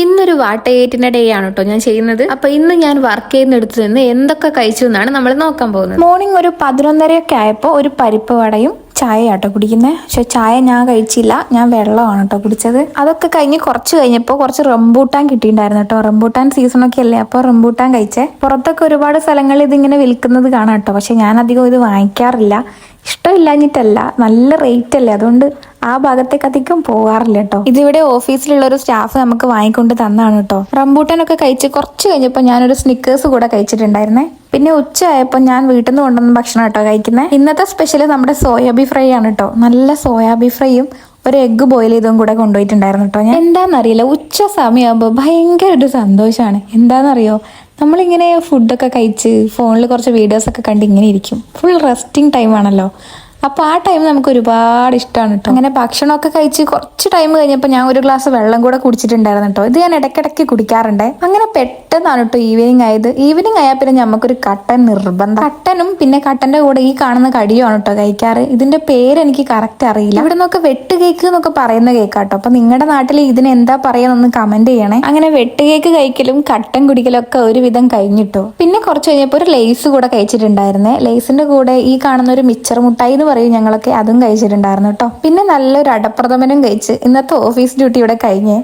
ഇന്നൊരു വാട്ടയേറ്റിന്റെ ഡേ ആണ് കേട്ടോ ഞാൻ ചെയ്യുന്നത്. അപ്പൊ ഇന്ന് ഞാൻ വർക്ക് ചെയ്യുന്നിടത്ത് നിന്ന് എന്തൊക്കെ കഴിച്ചു എന്നാണ് നമ്മൾ നോക്കാൻ പോകുന്നത്. മോർണിംഗ് ഒരു 11:30 ആയപ്പോൾ ഒരു പരിപ്പ് വടയും ചായ ആട്ടോ കുടിക്കുന്നത്. പക്ഷെ ചായ ഞാൻ കഴിച്ചില്ല, ഞാൻ വെള്ളമാണ് കേട്ടോ കുടിച്ചത്. അതൊക്കെ കഴിഞ്ഞ് കുറച്ച് കഴിഞ്ഞപ്പോൾ കുറച്ച് റംബൂട്ടാൻ കിട്ടിയിട്ടുണ്ടായിരുന്നു കേട്ടോ. റംബൂട്ടാൻ സീസണൊക്കെ അല്ലേ, അപ്പോൾ റംബൂട്ടാൻ കഴിച്ചേ. പുറത്തൊക്കെ ഒരുപാട് സ്ഥലങ്ങളിൽ ഇതിങ്ങനെ വിൽക്കുന്നത് കാണാം കേട്ടോ. പക്ഷെ ഞാൻ അധികം ഇത് വാങ്ങിക്കാറില്ല, ഇഷ്ടമില്ലാഞ്ഞിട്ടല്ല, നല്ല റേറ്റ് അല്ലേ, അതുകൊണ്ട് ആ ഭാഗത്തേക്ക് അധികം പോകാറില്ല കേട്ടോ. ഇതിവിടെ ഓഫീസിലുള്ള ഒരു സ്റ്റാഫ് നമുക്ക് വാങ്ങിക്കൊണ്ട് തന്നാണ് കേട്ടോ. റംബൂട്ടാനൊക്കെ കഴിച്ച് കുറച്ച് കഴിഞ്ഞപ്പോൾ ഞാനൊരു സ്നിക്കേഴ്സ് കൂടെ കഴിച്ചിട്ടുണ്ടായിരുന്നേ. പിന്നെ ഉച്ച ആയപ്പോൾ ഞാൻ വീട്ടിൽ നിന്ന് കൊണ്ടുവന്ന ഭക്ഷണം കേട്ടോ കഴിക്കുന്നത്. ഇന്നത്തെ സ്പെഷ്യൽ നമ്മുടെ സോയാബീൻ ഫ്രൈ ആണ് കേട്ടോ. നല്ല സോയാബീൻ ഫ്രൈയും ഒരു എഗ്ഗ് ബോയിൽ ചെയ്തും കൂടെ കൊണ്ടുപോയിട്ടുണ്ടായിരുന്നു കേട്ടോ. ഞാൻ എന്താണെന്നറിയില്ല, ഉച്ച സമയമാകുമ്പോൾ ഭയങ്കര ഒരു സന്തോഷമാണ്. എന്താണെന്നറിയോ, നമ്മളിങ്ങനെ ഫുഡൊക്കെ കഴിച്ച് ഫോണിൽ കുറച്ച് വീഡിയോസൊക്കെ കണ്ട് ഇങ്ങനെ ഇരിക്കും. ഫുൾ റെസ്റ്റിംഗ് ടൈം ആണല്ലോ, അപ്പോൾ ആ ടൈം നമുക്ക് ഒരുപാട് ഇഷ്ടമാണ് കേട്ടോ. അങ്ങനെ ഭക്ഷണമൊക്കെ കഴിച്ച് കുറച്ച് ടൈം കഴിഞ്ഞപ്പോൾ ഞാൻ ഒരു ഗ്ലാസ് വെള്ളം കൂടെ കുടിച്ചിട്ടുണ്ടായിരുന്നു കേട്ടോ. ഇത് ഞാൻ ഇടയ്ക്കിടയ്ക്ക് കുടിക്കാറുണ്ട്. അങ്ങനെ പെട്ടെന്നാണ് കേട്ടോ ഈവനിങ് ആയത്. ഈവനിങ് ആയാൽ പിന്നെ നമുക്കൊരു കട്ടൻ നിർബന്ധം. കട്ടനും പിന്നെ കട്ടന്റെ കൂടെ ഈ കാണുന്ന കടിയുമാണ് കേട്ടോ കഴിക്കാറ്. ഇതിന്റെ പേര് എനിക്ക് കറക്റ്റ് അറിയില്ല. ഇവിടെ നിന്നൊക്കെ വെട്ട് കേക്ക് എന്നൊക്കെ പറയുന്ന കേക്കാട്ടോ. അപ്പൊ നിങ്ങളുടെ നാട്ടിൽ ഇതിന് എന്താ പറയാന്നൊന്ന് കമന്റ് ചെയ്യണേ. അങ്ങനെ വെട്ട് കേക്ക് കഴിക്കലും കട്ടൻ കുടിക്കലും ഒക്കെ ഒരുവിധം കഴിഞ്ഞിട്ടോ. പിന്നെ കുറച്ച് കഴിഞ്ഞപ്പോൾ ഒരു ലേസ് കൂടെ കഴിച്ചിട്ടുണ്ടായിരുന്നേ. ലേസിന്റെ കൂടെ ഈ കാണുന്ന ഒരു മിച്ചർ മുട്ടായി എന്ന് പറയും ഞങ്ങളൊക്കെ, അതും കഴിച്ചിട്ടുണ്ടായിരുന്നു കേട്ടോ. പിന്നെ നല്ലൊരു അടപ്രഥമനും കഴിച്ച് ഇന്നത്തെ ഓഫീസ് ഡ്യൂട്ടി ഇവിടെ കഴിഞ്ഞേ.